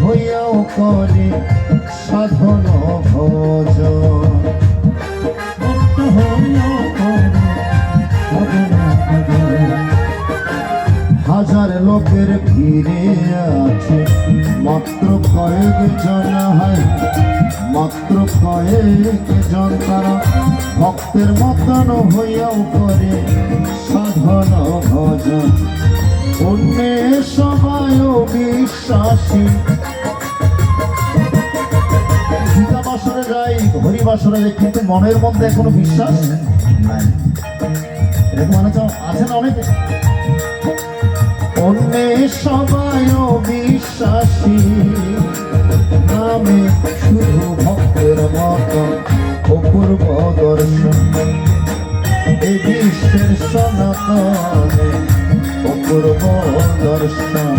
হইয়াও করে সাধন ভজন। ভক্ত হইয়াও করে সাধন ভজন। হাজার লোকের ভিড়ে আছে মাত্র কয়েক জন, হয় মাত্র কয়েক জন, তারা ভক্তের মতন হইয়াও করে সাধন ভজন। অন্যের সবাই বিশ্বাসী, গীতা বাসরে যাই, হরি বাসরে যাই, কিন্তু মনের মধ্যে এখনো বিশ্বাস নাই। এরকম মানে আছে না অনেকে। অন্যের সবাই বিশ্বাসী, নামে শুধু ভক্তের মতো অপূর্ব দর্শন। এই বিশ্বের সনাতনে অপূর্ব দর্শন।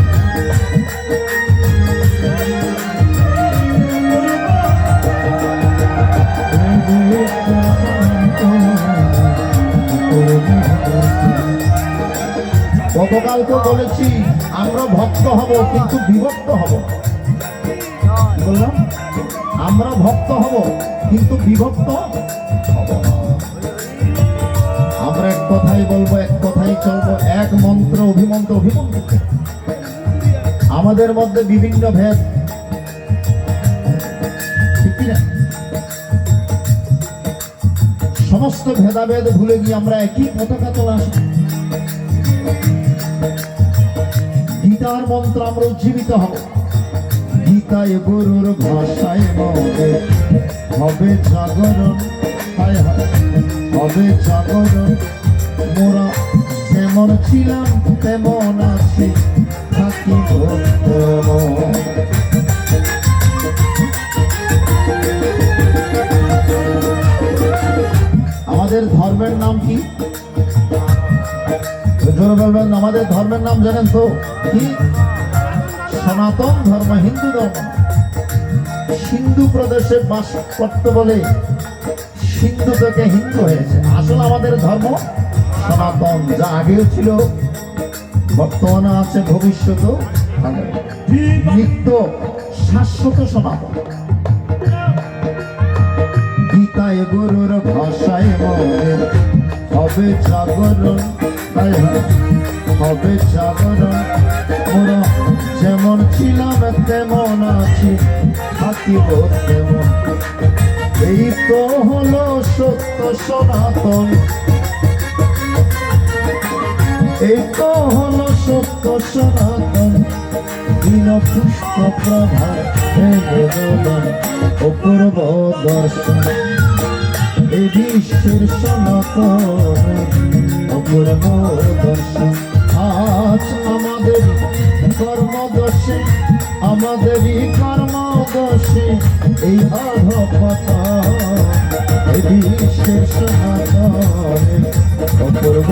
গতকালকে বলেছি আমরা ভক্ত হব কিন্তু বিভক্ত হব। বললাম আমরা ভক্ত হব কিন্তু বিভক্ত হব না। আমরা এক কথাই বলবো, এক কথাই চলবো, এক মন্ত্র অভিমন্ত্র অভিমন্ত্র। আমাদের মধ্যে বিভিন্ন ভেদ, ঠিক কিনা? সমস্ত ভেদাভেদ ভুলে গিয়ে আমরা একই পতাকা তোলা আসি। গীতার মন্ত্র আমরা উজ্জীবিত হব। গীতায় গুরুর ভাষায় মনে হবে জাগরণ, হবে জাগরণ। মোরা যেমন ছিলাম তেমন আছি, থাকিব তেমন। আমাদের ধর্মের নাম কি? বলবেন আমাদের ধর্মের নাম জানেন তো কি? সনাতন ধর্ম, হিন্দু ধর্ম। সিন্ধু প্রদেশে বাস করতে বলে সিন্ধু থেকে হিন্দু হয়েছে। আসলে আমাদের ধর্ম সনাতন, যা আগেও ছিল, বর্তমানে আছে, ভবিষ্যতেও নিত্য শাশ্বত সনাতন। গীতায় গুরুর ভাষায় মনে হবে জাগরণ, হবে জাগরণ। মোরা যেমন ছিলাম তেমন আছি, থাকিব তেমন। এই তো হলো সত্য সনাতন, এই তো হলো সত্য সনাতন। দীন পুষ্প প্রভা বেদন অপূর্ব দর্শন। এই বিশ্বের সনাতন অপূর্ব দর্শন। আজ আমাদের কর্মদোষে, আমাদেরই কর্মদোষে এই অধপতা। এই বিশ্বের সনাতনে অপূর্ব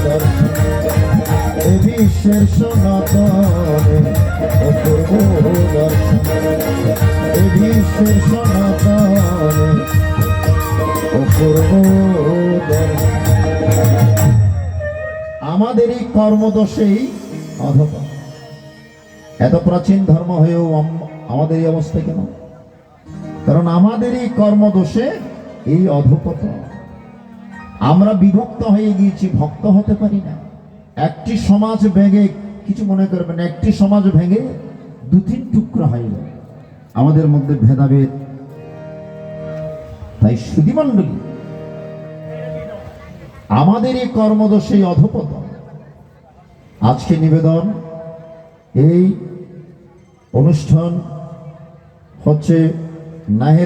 দর্শন। এই বিশ্বের সনাতনে অপূর্ব দর্শন। এই বিশ্বের সনাতনে অপূর্ব দর্শন। আমাদের এই কর্মদোষেই অধপতন। এত প্রাচীন ধর্ম হয়েও আমাদের এই অবস্থা কেন? কারণ আমাদের এই কর্মদোষে এই অধপতন। আমরা বিভক্ত হয়ে গিয়েছি, ভক্ত হতে পারি না। একটি সমাজ ভেঙে, কিছু মনে করবেন, একটি সমাজ ভেঙে দু তিন টুকরা হয়ে যায়। আমাদের মধ্যে ভেদাভেদ। তাই সুধীমণ্ডলী, আমাদের এই কর্মদোষে অধপতন। আজকে নিবেদন, এই অনুষ্ঠান হচ্ছে নাহের